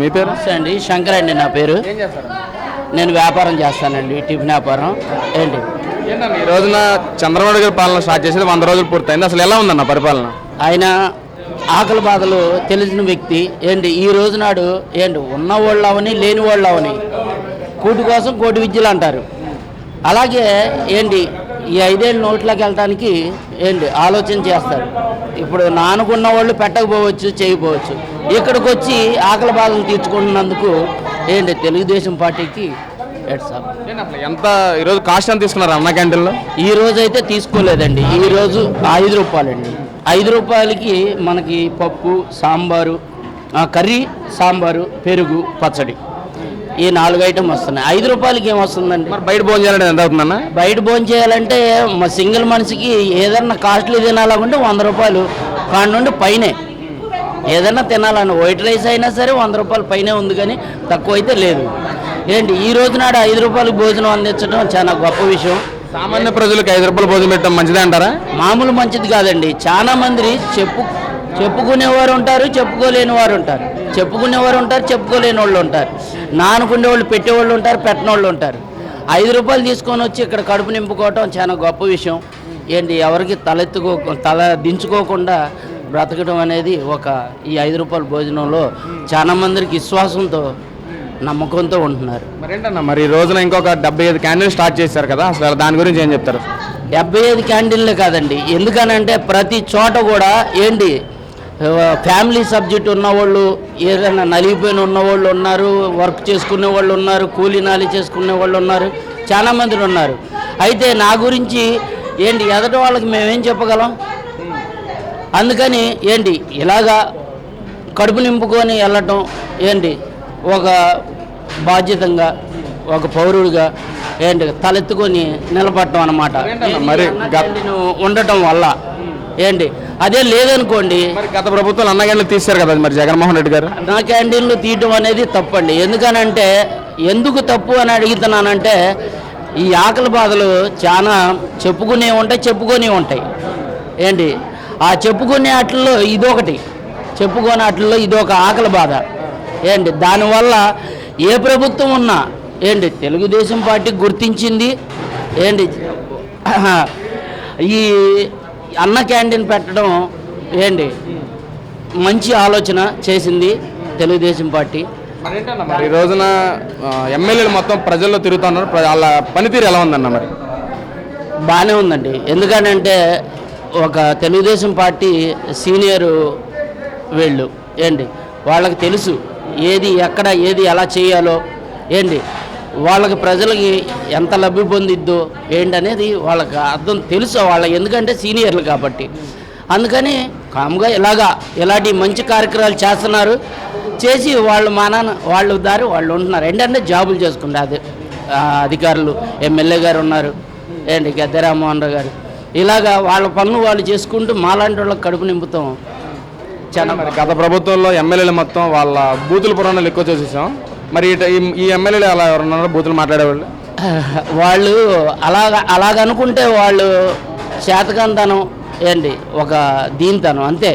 మీ పేరు? అండి శంకర్ అండి నా పేరు. నేను వ్యాపారం చేస్తానండి, టిఫిన్ వ్యాపారం. ఏంటి ఈ రోజున చంద్రబాబు గారి పాలన స్టార్ట్ చేసేది 100 రోజులు పూర్తయింది. అసలు ఎలా ఉందన్న పరిపాలన? ఆయన ఆకలి బాధలు తెలిసిన వ్యక్తి. ఏంటి ఈ రోజు నాడు ఏంటి ఉన్నవాళ్ళు అవని లేని వాళ్ళు అవని కూటి కోసం కోటి విద్యలు అంటారు. అలాగే ఏంటి ఈ 5 ఏళ్ళు నోట్లోకి వెళ్ళటానికి ఏంటి ఆలోచన చేస్తారు. ఇప్పుడు నానుకున్న వాళ్ళు పెట్టకపోవచ్చు, చేయకపోవచ్చు. ఇక్కడికి వచ్చి ఆకలి బాధలు తీర్చుకుంటున్నందుకు ఏంటి తెలుగుదేశం పార్టీకి ఎంత ఈరోజు కాస్ట్ ఎంత తీసుకున్నారు అన్న క్యాంటీన్లో? ఈ రోజు అయితే తీసుకోలేదండి. ఈరోజు 5 రూపాయలండి. 5 రూపాయలకి మనకి పప్పు, సాంబారు, కర్రీ, సాంబారు, పెరుగు, పచ్చడి, ఈ 4 ఐటమ్ వస్తున్నాయి. 5 రూపాయలకి ఏమొస్తుందండి? మరి బయట భోజనం చేయాలంటే ఎంత అవుతుందన్న? బయట భోజనం చేయాలంటే మా సింగిల్ మనిషికి ఏదన్నా కాస్ట్లీ తినాలంటే 100 రూపాయలు కాడి నుండి పైనే. ఏదన్నా తినాలని వైట్ రైస్ అయినా సరే 100 రూపాయలు పైనే ఉంది, కానీ తక్కువ అయితే లేదు. ఏంటి ఈ రోజు నాడు 5 రూపాయలకు భోజనం అందించడం చాలా గొప్ప విషయం. సామాన్య ప్రజలకు 5 రూపాయలు భోజనం పెట్టడం మంచిదే అంటారా? మామూలు మంచిది కాదండి. చాలా మంది చెప్పుకునేవారు ఉంటారు, చెప్పుకోలేని వారు ఉంటారు. చెప్పుకునేవారు ఉంటారు, చెప్పుకోలేని వాళ్ళు ఉంటారు. నానుకునే వాళ్ళు పెట్టేవాళ్ళు ఉంటారు, పెట్టని వాళ్ళు ఉంటారు. 5 రూపాయలు తీసుకొని వచ్చి ఇక్కడ కడుపు నింపుకోవటం చాలా గొప్ప విషయం. ఏంటి ఎవరికి తల దించుకోకుండా బ్రతకడం అనేది ఈ 5 రూపాయల భోజనంలో చాలా మందికి విశ్వాసంతో, నమ్మకంతో ఉంటున్నారు. మరేంటన్నా మరి ఈ రోజున ఇంకొక 75 క్యాండిల్ స్టార్ట్ చేశారు కదా, అసలు దాని గురించి ఏం చెప్తారు? 75 క్యాంటీన్లే కాదండి. ఎందుకనంటే ప్రతి చోట కూడా ఏంటి ఫ్యామిలీ సబ్జెక్ట్ ఉన్నవాళ్ళు, ఏదైనా నలిగిపోయిన ఉన్నవాళ్ళు ఉన్నారు, వర్క్ చేసుకునే వాళ్ళు ఉన్నారు, కూలీ నాలి చేసుకునే వాళ్ళు ఉన్నారు, చాలామంది ఉన్నారు. అయితే నా గురించి ఏంటి ఎదటి వాళ్ళకి మేమేం చెప్పగలం? అందుకని ఏంటి ఇలాగా కడుపు నింపుకొని వెళ్ళటం ఏంటి ఒక బాధ్యతంగా, ఒక పౌరుడిగా ఏంటి తలెత్తుకొని నిలబడటం అన్నమాట. మరి ఉండటం వల్ల ఏంటి అదే లేదనుకోండి. మరి గత ప్రభుత్వాలు అన్న క్యాంటీన్లు తీశారు కదా, మరి జగన్మోహన్ రెడ్డి గారు అన్న క్యాంటీన్లు తీయటం అనేది తప్పండి. ఎందుకనంటే ఎందుకు తప్పు అని అడుగుతున్నానంటే ఈ ఆకలి బాధలు చాలా చెప్పుకునే ఉంటాయి. ఏంటి ఆ చెప్పుకునే వాటిల్లో ఇదొకటి, చెప్పుకునే వాటిల్లో ఇదొక ఆకలి బాధ. ఏంటి దానివల్ల ఏ ప్రభుత్వం ఉన్నా ఏంటి తెలుగుదేశం పార్టీ గుర్తించింది. ఏంటి ఈ అన్న క్యాంటీన్ పెట్టడం ఏంటి మంచి ఆలోచన చేసింది తెలుగుదేశం పార్టీ. మరి ఈ రోజున ఎమ్మెల్యేలు మొత్తం ప్రజల్లో తిరుగుతున్నారు, వాళ్ళ పనితీరు ఎలా ఉందన్న? మరి బాగానే ఉందండి. ఎందుకనంటే ఒక తెలుగుదేశం పార్టీ సీనియరు వీళ్ళు ఏంటి వాళ్ళకి తెలుసు ఏది ఎక్కడ ఏది ఎలా చేయాలో, ఏంటి వాళ్ళకి ప్రజలకి ఎంత లబ్ధి పొందిద్దో ఏంటనేది వాళ్ళకి అర్థం తెలుసు వాళ్ళకి. ఎందుకంటే సీనియర్లు కాబట్టి అందుకని కామ్గా ఇలాంటి మంచి కార్యక్రమాలు చేస్తున్నారు. చేసి వాళ్ళ దారి వాళ్ళు ఉంటున్నారు. ఏంటంటే జాబులు చేసుకుంటారు. అదే అధికారులు, ఎమ్మెల్యే గారు ఉన్నారు, ఏంటి గద్దె రామ్మోహన్ రావు గారు, ఇలాగా వాళ్ళ పనులు వాళ్ళు చేసుకుంటూ మాలాంటి వాళ్ళకి కడుపు నింపుతాం. చాలా మరి గత ప్రభుత్వంలో ఎమ్మెల్యేలు మొత్తం వాళ్ళ బూతుల పురాణాలు ఎక్కువ చూసేసాం. మరి ఈ ఎమ్మెల్యేలు అలా ఎవరున్నారో బూతులు మాట్లాడేవాళ్ళు? వాళ్ళు అలాగనుకుంటే వాళ్ళు శాతకంతనం ఏంటి ఒక దీనితనం అంతే.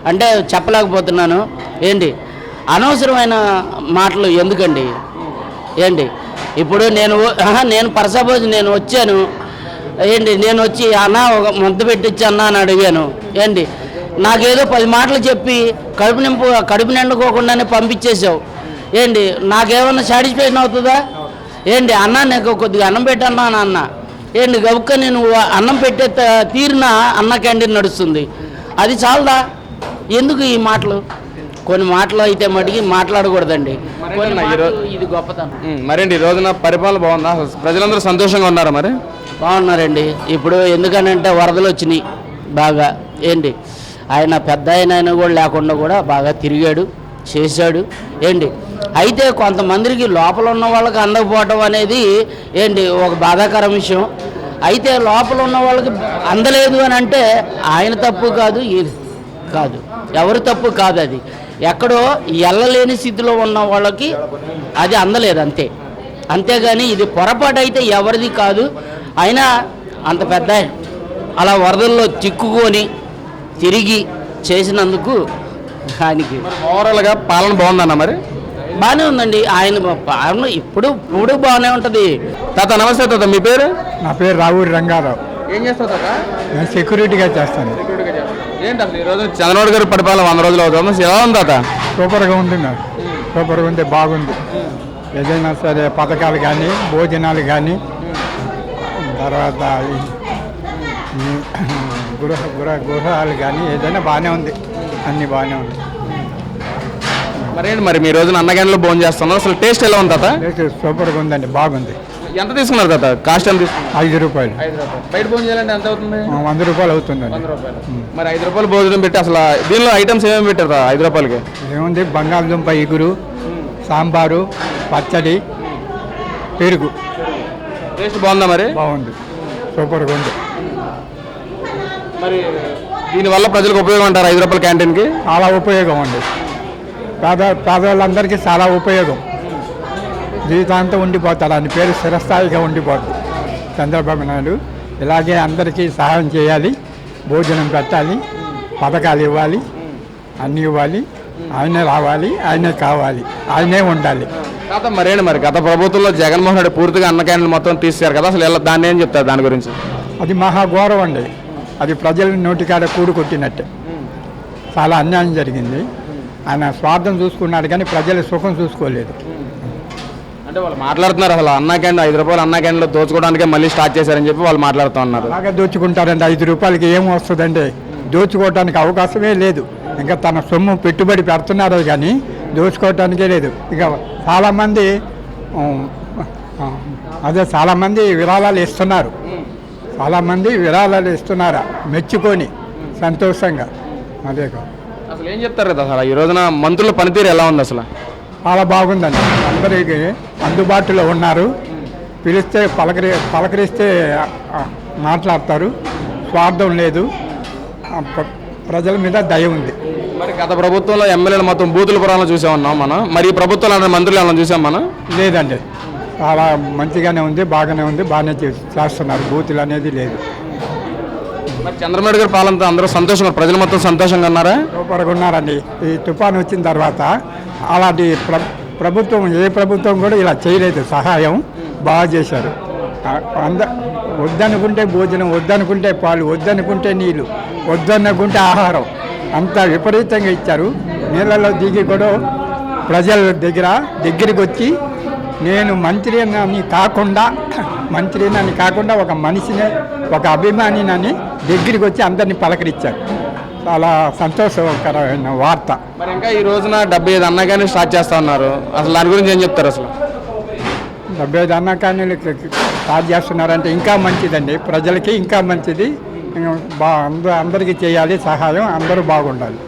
అంటే చెప్పలేకపోతున్నాను. ఏంటి అనవసరమైన మాటలు ఎందుకండి? ఏంటి ఇప్పుడు నేను పర్సపోజ్ నేను వచ్చాను, ఏంటి నేను వచ్చి అన్న ఒక ముద్ద పెట్టించి అన్న అని అడిగాను. ఏంటి నాకేదో 10 మాటలు చెప్పి కడుపు నిండుకోకుండానే పంపించేసావు. ఏంటి నాకేమన్నా సాటిస్ఫాక్షన్ అవుతుందా? ఏంటి అన్న నాకు కొద్దిగా అన్నం పెట్టన్నా అన్న, ఏంటి గబుక్క నేను అన్నం పెట్టే తీరిన అన్న క్యాంటీన్ నడుస్తుంది. అది చాలదా? ఎందుకు ఈ మాటలు? కొన్ని మాటలు అయితే మటుకి మాట్లాడకూడదండి. ఇది గొప్పతనం. మరేంటి ఈ రోజున పరిపాలన బాగుందా? ప్రజలందరూ సంతోషంగా ఉన్నారా? మరి బాగున్నారండి. ఇప్పుడు ఎందుకనంటే వరదలు వచ్చినాయి బాగా. ఏంటి ఆయన పెద్ద ఆయన కూడా లేకుండా కూడా బాగా తిరిగాడు, చేశాడు. ఏంటి అయితే కొంతమందికి లోపల ఉన్న వాళ్ళకి అందకపోవటం అనేది ఏంటి ఒక బాధాకరం విషయం. అయితే లోపల ఉన్న వాళ్ళకి అందలేదు అని అంటే ఆయన తప్పు కాదు, కాదు ఎవరు తప్పు కాదు. అది ఎక్కడో ఎల్లలేని స్థితిలో ఉన్న వాళ్ళకి అది అందలేదు అంతే. అంతేగాని ఇది పొరపాటు అయితే ఎవరిది కాదు. అయినా అంత పెద్ద అలా వరదల్లో చిక్కుకొని తిరిగి చేసినందుకు ఆయనకి ఓవరాల్గా పాలన బాగుందన్న? మరి బాగానే ఉందండి ఆయన పాలన ఇప్పుడు బాగానే ఉంటుంది. తాత నమస్తే తాత, మీ పేరు? నా పేరు రావూరి రంగారావు. ఏం చేస్తావు తాత? నేను సెక్యూరిటీగా చేస్తాను. ఏంటి అసలు ఈరోజు చంద్రబాబు గారి పరిపాలన 100 రోజులు అవుతుంది, ఎలా ఉంది తాత? సూపర్గా ఉంది నాకు, సూపర్గా ఉంది, బాగుంది. ఏదైనా సరే పథకాలు కానీ భోజనాలు కానీ తర్వాత ఈ గృహాలు కానీ ఏదైనా బాగానే ఉంది, అన్నీ బాగానే ఉంది. మరేంటి మరి మీ రోజున అన్నగానిలో భోజనం చేస్తున్నారు, అసలు టేస్ట్ ఎలా ఉంది తాత? సూపర్గా ఉందండి, బాగుంది. ఎంత తీసుకున్నారు తాత? కాస్ట్ ఎంత తీసుకున్నారు? 5 రూపాయలు. బయట భోజనం చేయాలంటే ఎంత అవుతుంది? 100 రూపాయలు అవుతుందండి. 100 రూపాయలు. మరి 5 రూపాయలు భోజనం పెట్టి అసలు దీనిలో ఐటమ్స్ ఏమేమి పెట్టారు తాత 5 రూపాయలకి? ఏముంది, బంగాళదుంప ఇగురు, సాంబారు, పచ్చడి, పెరుగు. టేస్ట్ బాగుందా మరి? బాగుంది, సూపర్గా ఉంది. మరి దీనివల్ల ప్రజలకు ఉపయోగం అంటారు 5 రూపాయల క్యాంటీన్కి? చాలా ఉపయోగం అండి, పేదవాళ్ళందరికీ చాలా ఉపయోగం. జీవితాంతం ఉండిపోతారు, అని పేరు స్థిరస్థాయిగా ఉండిపోతుంది. చంద్రబాబు నాయుడు ఇలాగే అందరికీ సహాయం చేయాలి, భోజనం పెట్టాలి, పథకాలు ఇవ్వాలి, అన్నీ ఇవ్వాలి. ఆయనే రావాలి, ఆయనే కావాలి, ఆయనే ఉండాలి. తాత మరేంటి మరి గత ప్రభుత్వంలో జగన్మోహన్ రెడ్డి పూర్తిగా అన్న క్యాంటీన్లు మొత్తం తీసేశారు కదా, అసలు దాన్ని ఏం చెప్తారు దాని గురించి? అది మహాఘోరం అండి, అది ప్రజల నోటికాడ కూడు కొట్టినట్టే. చాలా అన్యాయం జరిగింది. ఆయన స్వార్థం చూసుకున్నాడు కానీ ప్రజల సుఖం చూసుకోలేదు. అంటే వాళ్ళు మాట్లాడుతున్నారు అసలు అన్న క్యాంటీన్ 5 రూపాయలు అన్న క్యాంటీన్లో దోచుకోవడానికే మళ్ళీ స్టార్ట్ చేశారని చెప్పి వాళ్ళు మాట్లాడుతూ ఉన్నారు. అలాగే దోచుకుంటారండి, 5 రూపాయలకి ఏం వస్తుందండి? దోచుకోవటానికి అవకాశమే లేదు. ఇంకా తన సొమ్ము పెట్టుబడి పెడుతున్నారు కానీ దోచుకోవటానికే లేదు. ఇక చాలామంది విరాళాలు ఇస్తున్నారు, మెచ్చుకొని సంతోషంగా. అదే కాదు, అసలు ఏం చెప్తారు కదా అసలు ఈ రోజున మంత్రుల పనితీరు ఎలా ఉంది అసలు? చాలా బాగుందండి, అందరికి అందుబాటులో ఉన్నారు. పిలిస్తే పలకరిస్తే మాట్లాడతారు, స్వార్థం లేదు, ప్రజల మీద దయ ఉంది. మరి గత ప్రభుత్వంలో ఎమ్మెల్యేలు మొత్తం బూతుల పురాణాలు చూసే ఉన్నాం మనం, మరి ఈ ప్రభుత్వంలో మంత్రులు ఏమైనా చూసాం మనం? లేదండి, చాలా మంచిగానే ఉంది, బాగానే ఉంది, బాగానే చేస్తున్నారు, బూతులు అనేది లేదు. మరి చంద్రబాబు గారి పాలనతో అందరూ సంతోషంగా, ప్రజలు మొత్తం సంతోషంగా ఉన్నారా? సూపర్గా ఉన్నారండి. ఈ తుఫాను వచ్చిన తర్వాత అలాంటి ప్రభుత్వం ఏ ప్రభుత్వం కూడా ఇలా చేయలేదు, సహాయం బాగా చేశారు. వద్దనుకుంటే భోజనం, వద్దనుకుంటే పాలు, వద్దనుకుంటే నీళ్ళు, వద్దనుకుంటే ఆహారం, అంతా విపరీతంగా ఇచ్చారు. నీళ్ళలో దిగి కూడా ప్రజల దగ్గరికి వచ్చి నేను మంత్రిని కాకుండా ఒక మనిషిని, ఒక అభిమానిని దగ్గరికి వచ్చి అందరినీ పలకరించారు. చాలా సంతోషకరమైన వార్త. మరి ఇంకా ఈ రోజున 75 అన్న క్యాంటీన్ స్టార్ట్ చేస్తా ఉన్నారు, అసలు దాని గురించి ఏం చెప్తారు? అసలు 75 అన్న క్యాంటీన్లు స్టార్ట్ చేస్తున్నారంటే ఇంకా మంచిదండి, ప్రజలకి ఇంకా మంచిది. అందరికీ చేయాలి సహాయం, అందరూ బాగుండాలి.